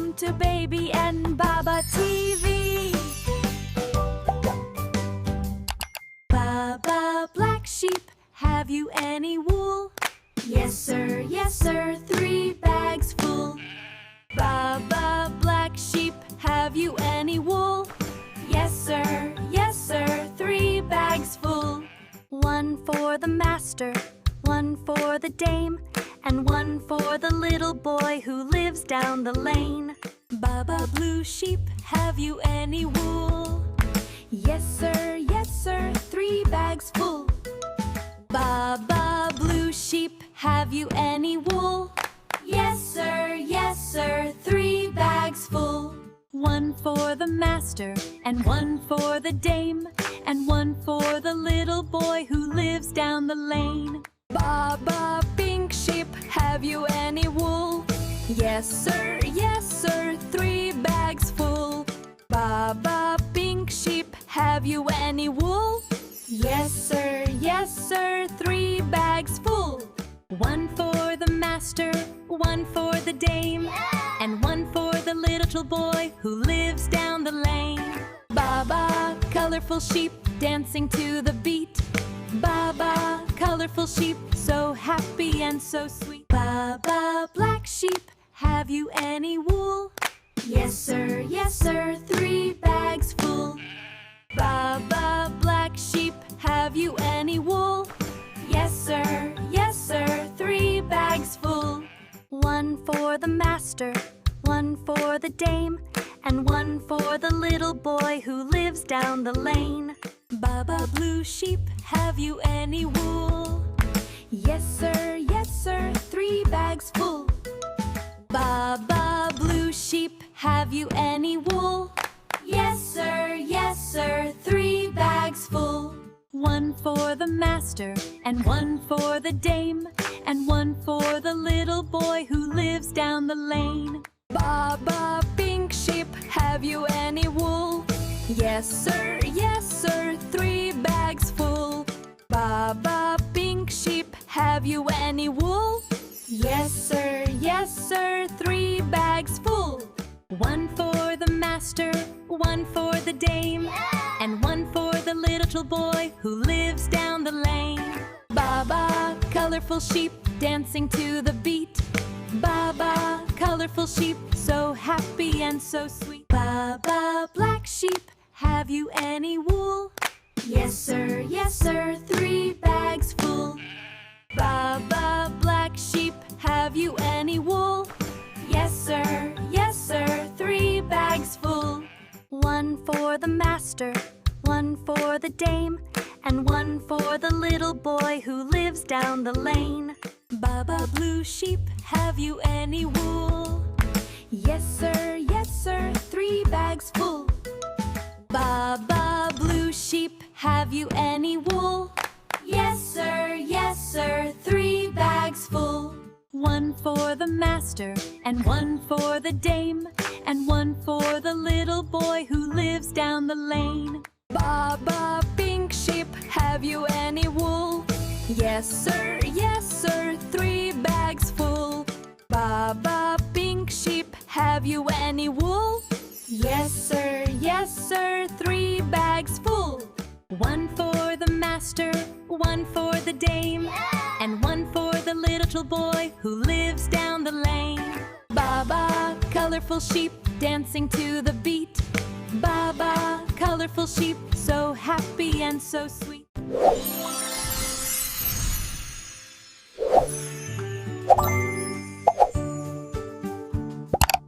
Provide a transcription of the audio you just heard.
Welcome to Baby and Baa Baa TV. Baa Baa, black sheep, have you any wool? Yes sir, 3 bags full. Baa Baa, black sheep, have you any wool? Yes sir, 3 bags full. 1 for the master, 1 for the dame, and 1 for the little boy who lives down the lane. Baa Baa, blue sheep, have you any wool? Yes sir, 3 bags full. Baa Baa, blue sheep, have you any wool? Yes sir, 3 bags full. 1 for the master, and 1 for the dame, and 1 for the little boy who lives down the lane. Baa Baa, pink sheep, have you any wool? Yes sir, 3 bags full. Baa Baa, pink sheep, have you any wool? Yes sir, 3 bags full. 1 for the master, 1 for the dame, and 1 for the little boy who lives down the lane. Baa Baa, colorful sheep, dancing to the beat. Baa Baa, colorful sheep, so happy and so sweet. Baa Baa, black sheep, have you any wool? Yes sir, 3 bags full. Baa Baa, black sheep, have you any wool? Yes sir, 3 bags full. 1 for the master, 1 for the dame, and 1 for the little boy who lives down the lane. Baa Baa, blue sheep, have you any wool? Yes sir, 3 bags full. Baa Baa, blue sheep, have you any wool? Yes sir, 3 bags full. 1 for the master, and 1 for the dame, and 1 for the little boy who lives down the lane. Baa Baa, pink sheep, have you any wool? Yes sir, 3 bags full. Baa Baa, pink sheep, have you any wool? Yes sir, 3 bags full. 1 for the master, 1 for the dame, and 1 for the little boy who lives down the lane. Baa Baa, colorful sheep, dancing to the beat. Baa Baa, colorful sheep, so happy and so sweet. Baa Baa, black sheep, have you any wool? Yes sir, 3 bags full. Baa Baa, black sheep, have you any wool? Yes sir, 3 bags full. 1 for the master, 1 for the dame, and 1 for the little boy who lives down the lane. Baa Baa, blue sheep, have you any wool? Yes sir, 3 bags full. Baa Baa, blue sheep, have you any wool? Yes sir, 3 bags full. 1 for the master, and 1 for the dame, and 1 for the little boy who lives down the lane. Baa Baa, pink sheep, have you any wool? Yes sir, 3 bags full. Baa Baa, pink sheep, have you any wool? Yes sir, 3 bags full. 1 for the master, 1 for the dame, and 1 for the little boy who lives down the lane. Baa Baa, colorful sheep, dancing to the beat. Baa Baa, colorful sheep, so happy and so sweet.